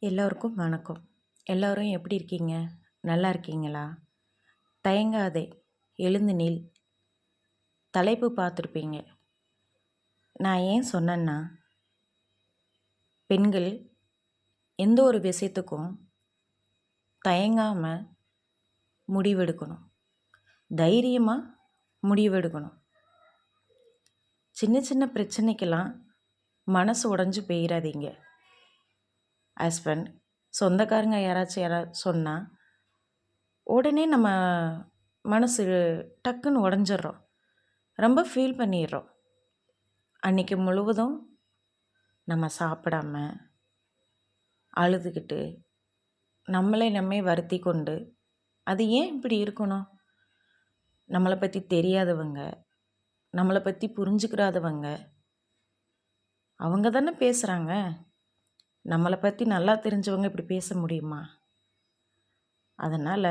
எல்லோருக்கும் வணக்கம். எல்லோரும் எப்படி இருக்கீங்க? நல்லா இருக்கீங்களா? தயங்காதே, எழுந்து நில். தலைப்பு பார்த்துருப்பீங்க. நான் ஏன் சொன்னேன்னா, பெண்கள் எந்த ஒரு விஷயத்துக்கும் தயங்காம முடிவெடுக்கணும். தைரியமாக முடிவெடுக்கணும். சின்ன சின்ன பிரச்சனைக்கெல்லாம் மனசு உடைஞ்சு போயிடாதீங்க. ஹஸ்பண்ட், சொந்தக்காரங்க யாராவது சொன்னால் உடனே நம்ம மனசு டக்குன்னு உடஞ்சிட்றோம். ரொம்ப ஃபீல் பண்ணிடுறோம். அன்றைக்கி முழுவதும் நம்ம சாப்பிடாம அழுதுகிட்டு நம்மை வருத்தி கொண்டு, அது ஏன் இப்படி இருக்கணும்? நம்மளை பற்றி தெரியாதவங்க, நம்மளை பற்றி புரிஞ்சுக்கிறாதவங்க, அவங்க தானே பேசுகிறாங்க. நம்மளை பற்றி நல்லா தெரிஞ்சவங்க இப்படி பேச முடியுமா? அதனால்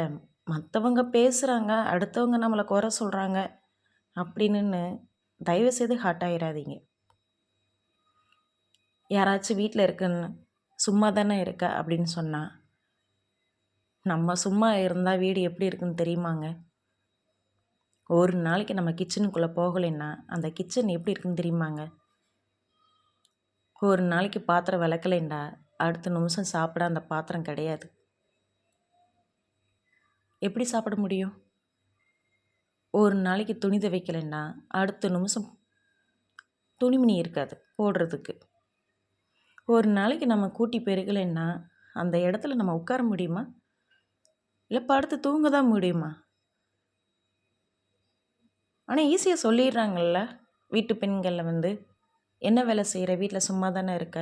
மற்றவங்க பேசுகிறாங்க, அடுத்தவங்க நம்மளை குறை சொல்கிறாங்க அப்படின்னு தயவுசெய்து ஹார்ட் ஆகிடாதீங்க. யாராச்சும் வீட்டில் இருக்குன்னு சும்மா தானே இருக்க அப்படின்னு சொன்னால், நம்ம சும்மா இருந்தால் வீடு எப்படி இருக்குன்னு தெரியுமாங்க? ஒரு நாளைக்கு நம்ம கிச்சனுக்குள்ளே போகலைன்னா அந்த கிச்சன் எப்படி இருக்குன்னு தெரியுமாங்க? ஒரு நாளைக்கு பாத்திரம் விளக்கலைண்டா அடுத்த நிமிஷம் சாப்பிட அந்த பாத்திரம் கிடையாது. எப்படி சாப்பிட முடியும்? ஒரு நாளைக்கு துணி துவைக்கலைன்னா அடுத்த நிமிஷம் துணிமணி இருக்காது போடுறதுக்கு. ஒரு நாளைக்கு நம்ம கூட்டி பெருகலைன்னா அந்த இடத்துல நம்ம உட்கார முடியுமா? இல்லை படுத்து தூங்க தான் முடியுமா? ஆனால் ஈஸியாக சொல்லிடுறாங்கல்ல வீட்டு பெண்களில் என்ன வேலை செய்கிற, வீட்டில் சும்மா தானே இருக்க.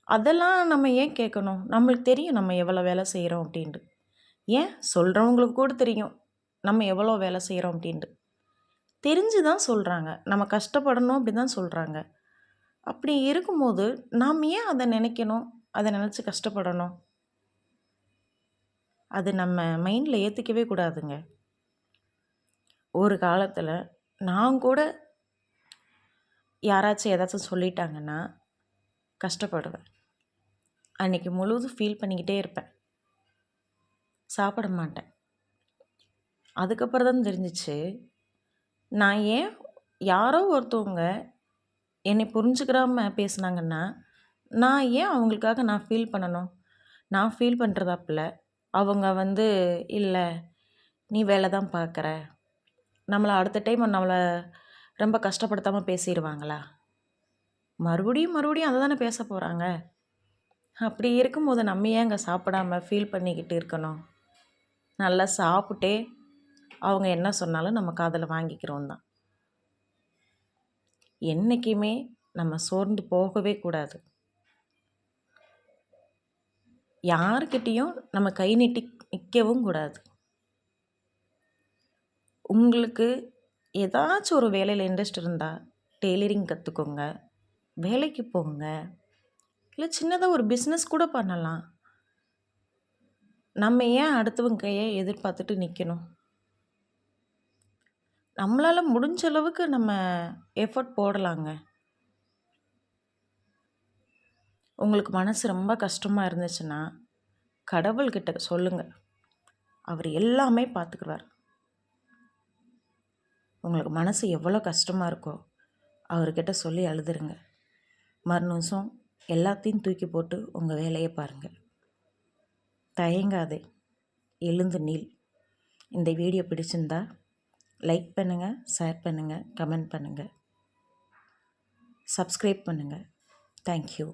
அதெல்லாம் நம்ம ஏன் கேட்கணும்? நம்மளுக்கு தெரியும் நம்ம எவ்வளோ வேலை செய்கிறோம் அப்படின்ட்டு. ஏன் சொல்கிறவங்களுக்கு கூட தெரியும் நம்ம எவ்வளோ வேலை செய்கிறோம் அப்படின்ட்டு. தெரிஞ்சு தான் சொல்கிறாங்க, நம்ம கஷ்டப்படணும் அப்படி தான் சொல்கிறாங்க. அப்படி இருக்கும்போது நாம் ஏன் அதை நினைக்கணும், அதை நினச்சி கஷ்டப்படணும்? அது நம்ம மைண்டில் ஏற்றிக்கவே கூடாதுங்க. ஒரு காலத்தில் நான் கூட யாராச்சும் ஏதாச்சும் சொல்லிட்டாங்கன்னா கஷ்டப்படுவேன். அன்றைக்கி முழுவதும் ஃபீல் பண்ணிக்கிட்டே இருப்பேன், சாப்பிட மாட்டேன். அதுக்கப்புறம் தான் தெரிஞ்சிச்சு, நான் ஏன் யாரோ ஒருத்தவங்க என்னை புரிஞ்சுக்கிறாம பேசுனாங்கன்னா நான் ஏன் அவங்களுக்காக நான் ஃபீல் பண்ணணும்? நான் ஃபீல் பண்ணுறதாப்பில் அவங்க இல்லை நீ வேலை தான் பார்க்குற, நம்மளை அடுத்த டைம் நம்மளை ரொம்ப கஷ்டப்படுத்தாமல் பேசிடுவாங்களா? மறுபடியும் அதை தானே பேச போகிறாங்க. அப்படி இருக்கும்போது நம்ம ஏங்க சாப்பிடாம ஃபீல் பண்ணிக்கிட்டு இருக்கணும்? நல்லா சாப்பிட்டே அவங்க என்ன சொன்னாலும் நம்ம காதில் வாங்கிக்கிறோம் தான். என்றைக்குமே நம்ம சோர்ந்து போகவே கூடாது. யாருக்கிட்டேயும் நம்ம கை நீட்டி நிற்கவும் கூடாது. உங்களுக்கு ஏதாச்சும் ஒரு வேலையில் இன்ட்ரெஸ்ட் இருந்தால் டெய்லரிங் கற்றுக்கோங்க, வேலைக்கு போங்க, இல்லை சின்னதாக ஒரு பிஸ்னஸ் கூட பண்ணலாம். நம்ம ஏன் அடுத்தவங்க கையை எதிர்பார்த்துட்டு நிற்கணும்? நம்மளால் முடிஞ்ச அளவுக்கு நம்ம எஃபர்ட் போடலாங்க. உங்களுக்கு மனசு ரொம்ப கஷ்டமாக இருந்துச்சுன்னா கடவுள்கிட்ட சொல்லுங்கள், அவர் எல்லாமே பார்த்துக்குவார். உங்களுக்கு மனசு எவ்வளோ கஷ்டமாக இருக்கோ அவர்கிட்ட சொல்லி அழுதுருங்க. மறுநிமிஷம் எல்லாத்தையும் தூக்கி போட்டு உங்கள் வேலையை பாருங்கள். தயங்காதே, எழுந்து நில். இந்த வீடியோ பிடிச்சிருந்தா லைக் பண்ணுங்கள், ஷேர் பண்ணுங்கள், கமெண்ட் பண்ணுங்கள், சப்ஸ்கிரைப் பண்ணுங்கள். தேங்க்யூ.